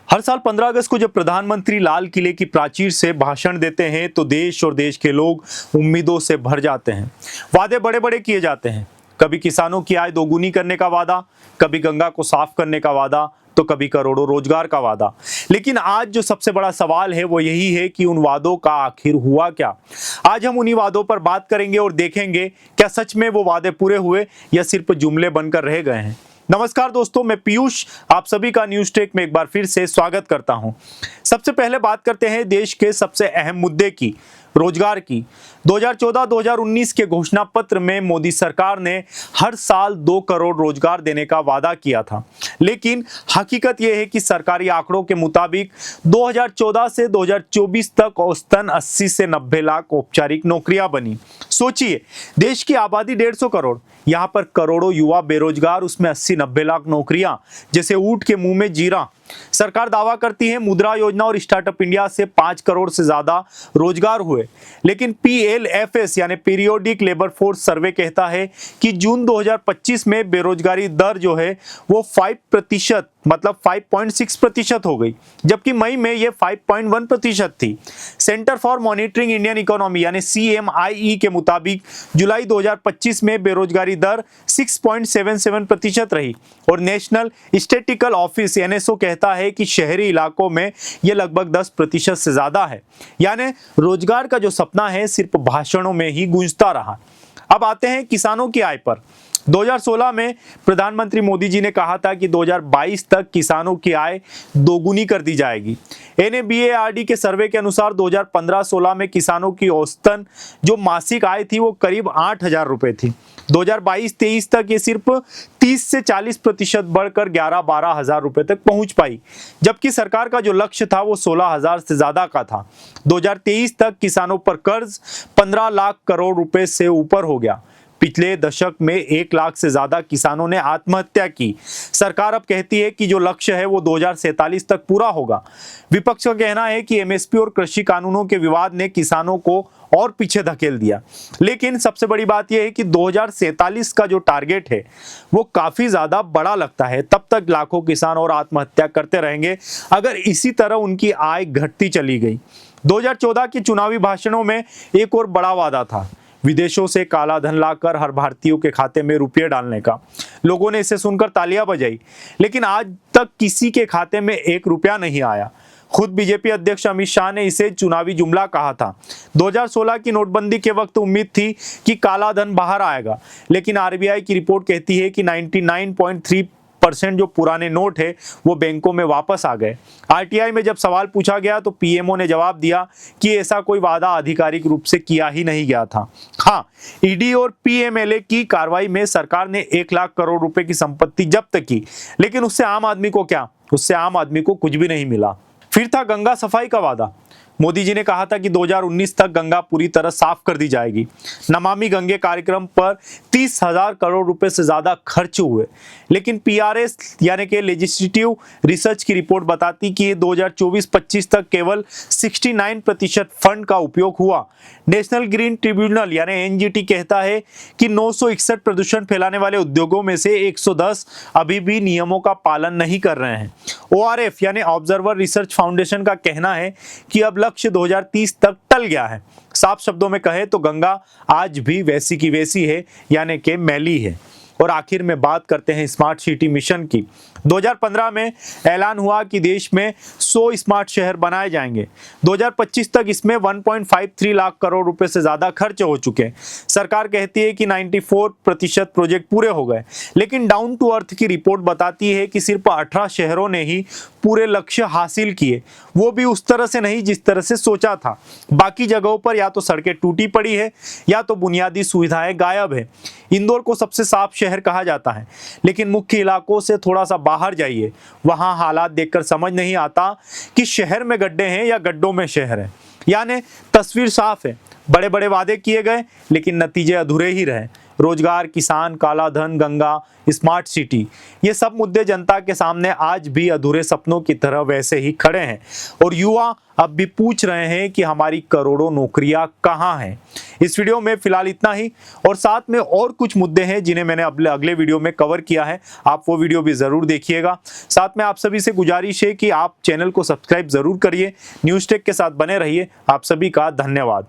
हर साल 15 अगस्त को जब प्रधानमंत्री लाल किले की प्राचीर से भाषण देते हैं तो देश और देश के लोग उम्मीदों से भर जाते हैं। वादे बड़े बड़े किए जाते हैं। कभी किसानों की आय दोगुनी करने का वादा, कभी गंगा को साफ करने का वादा, तो कभी करोड़ों रोजगार का वादा। लेकिन आज जो सबसे बड़ा सवाल है वो यही है कि उन वादों का आखिर हुआ क्या। आज हम उन्हीं वादों पर बात करेंगे और देखेंगे क्या सच में वो वादे पूरे हुए या सिर्फ जुमले बनकर रह गए हैं। नमस्कार दोस्तों, मैं पीयूष आप सभी का न्यूज टेक में एक बार फिर से स्वागत करता हूं। सबसे पहले बात करते हैं देश के सबसे अहम मुद्दे की, रोजगार की। 2014-2019 के घोषणा पत्र में मोदी सरकार ने हर साल 2 करोड़ रोजगार देने का वादा किया था, लेकिन हकीकत यह है कि सरकारी आंकड़ों के मुताबिक 2014 से 2024 तक औसतन 80 से 90 लाख औपचारिक नौकरियां बनी। सोचिए, देश की आबादी 150 करोड़, यहाँ पर करोड़ों युवा बेरोजगार, उसमें 80-90 लाख नौकरियां, जैसे ऊंट के मुंह में जीरा। सरकार दावा करती है मुद्रा योजना और स्टार्टअप इंडिया से 5 करोड़ से ज्यादा रोजगार हुए, लेकिन PLFS यानी पीरियोडिक लेबर फोर्स सर्वे कहता है कि जून 2025 में बेरोजगारी दर जो है वो 5% मतलब 5.6% हो गई, जबकि मई में ये 5.1% थी। Centre for monitoring Indian economy यानी CMIE के मुताबिक जुलाई 2025 में बेरोजगारी दर 6.77% रही और नेशनल स्टैटिस्टिकल ऑफिस NSO कहता है कि शहरी इलाकों में यह लगभग 10% से ज्यादा है। यानी रोजगार का जो सपना है सिर्फ भाषणों में ही गूंजता रहा। अब आते हैं किसानों की आय पर। 2016 में प्रधानमंत्री मोदी जी ने कहा था कि 2022 तक किसानों की आय दोगुनी कर दी जाएगी। NABARD के सर्वे के अनुसार 2015-16 में किसानों की औसतन जो मासिक आय थी वो करीब 8,000 रुपए थी। 2022-23 तक ये सिर्फ 30 से 40% बढ़कर 11-12 हजार रुपए तक पहुंच पाई, जबकि सरकार का जो लक्ष्य था वो 16,000 से ज्यादा का था। 2023 तक किसानों पर कर्ज 15 लाख करोड़ रुपए से ऊपर हो गया। पिछले दशक में 1 लाख से ज्यादा किसानों ने आत्महत्या की। सरकार अब कहती है कि जो लक्ष्य है वो 2047 तक पूरा होगा। विपक्ष का कहना है कि MSP और कृषि कानूनों के विवाद ने किसानों को और पीछे धकेल दिया। लेकिन सबसे बड़ी बात यह है कि 2047 का जो टारगेट है वो काफी ज्यादा बड़ा लगता है। तब तक लाखों किसान और आत्महत्या करते रहेंगे अगर इसी तरह उनकी आय घटती चली गई। 2014 के चुनावी भाषणों में एक और बड़ा वादा था, विदेशों से काला धन लाकर हर भारतीयों के खाते में रुपये डालने का। लोगों ने इसे सुनकर तालियां बजाई, लेकिन आज तक किसी के खाते में 1 रुपया नहीं आया। खुद BJP अध्यक्ष अमित शाह ने इसे चुनावी जुमला कहा था। 2016 की नोटबंदी के वक्त उम्मीद थी कि काला धन बाहर आएगा, लेकिन RBI की रिपोर्ट कहती है कि 99.3% जो पुराने नोट है वो बैंकों में वापस आ गए। RTI में जब सवाल पूछा गया तो PMO ने जवाब दिया कि ऐसा कोई वादा आधिकारिक रूप से किया ही नहीं गया था। हाँ, ED और PMLA की कार्रवाई में सरकार ने 1 लाख करोड़ रुपए की संपत्ति जब्त की, लेकिन उससे आम आदमी को क्या? उससे आम आदमी को कुछ भी नहीं मिला। फिर था गंगा सफाई का वादा। मोदी जी ने कहा था कि 2019 तक गंगा पूरी तरह साफ कर दी जाएगी। नमामि गंगे कार्यक्रम पर 30,000 करोड़ रुपए से ज्यादा खर्च हुए, लेकिन PRS यानी कि लेजिस्लेटिव रिसर्च की रिपोर्ट बताती कि 2024-25 तक केवल 69% फंड का उपयोग हुआ। नेशनल ग्रीन ट्रिब्यूनल यानी NGT कहता है कि 961 प्रदूषण फैलाने वाले उद्योगों में से 110 अभी भी नियमों का पालन नहीं कर रहे हैं। ORF यानी ऑब्जर्वर रिसर्च फाउंडेशन का कहना है कि अब लक्ष्य 2030 तक टल गया है। साफ शब्दों में कहे तो गंगा आज भी वैसी की वैसी है, यानी कि मैली है। और आखिर में बात करते हैं स्मार्ट सिटी मिशन की। 2015 में ऐलान हुआ कि देश में 100 स्मार्ट शहर बनाए जाएंगे। 2025 तक इसमें 1.53 लाख करोड़ रुपए से ज्यादा खर्च हो चुके हैं। सरकार कहती है कि 94% प्रोजेक्ट पूरे हो गए, लेकिन डाउन टू अर्थ की रिपोर्ट बताती है कि सिर्फ 18 शहरों ने ही पूरे लक्ष्य हासिल किए, वो भी उस तरह से नहीं जिस तरह से सोचा था। बाकी जगहों पर या तो सड़कें टूटी पड़ी है या तो बुनियादी सुविधाएं गायब है। इंदौर को सबसे साफ शहर कहा जाता है, लेकिन मुख्य इलाकों से थोड़ा सा बाहर जाइए, वहां हालात देखकर समझ नहीं आता कि शहर में गड्ढे हैं या गड्ढों में शहर है। यानी तस्वीर साफ है, बड़े बड़े वादे किए गए लेकिन नतीजे अधूरे ही रहे। रोजगार, किसान, काला धन, गंगा, स्मार्ट सिटी, ये सब मुद्दे जनता के सामने आज भी अधूरे सपनों की तरह वैसे ही खड़े हैं और युवा अब भी पूछ रहे हैं कि हमारी करोड़ों नौकरियां कहां हैं। इस वीडियो में फिलहाल इतना ही और साथ में और कुछ मुद्दे हैं जिन्हें मैंने अगले वीडियो में कवर किया है, आप वो वीडियो भी जरूर देखिएगा। साथ में आप सभी से गुजारिश है कि आप चैनल को सब्सक्राइब जरूर करिए, न्यूज़ टेक के साथ बने रहिए। आप सभी का धन्यवाद।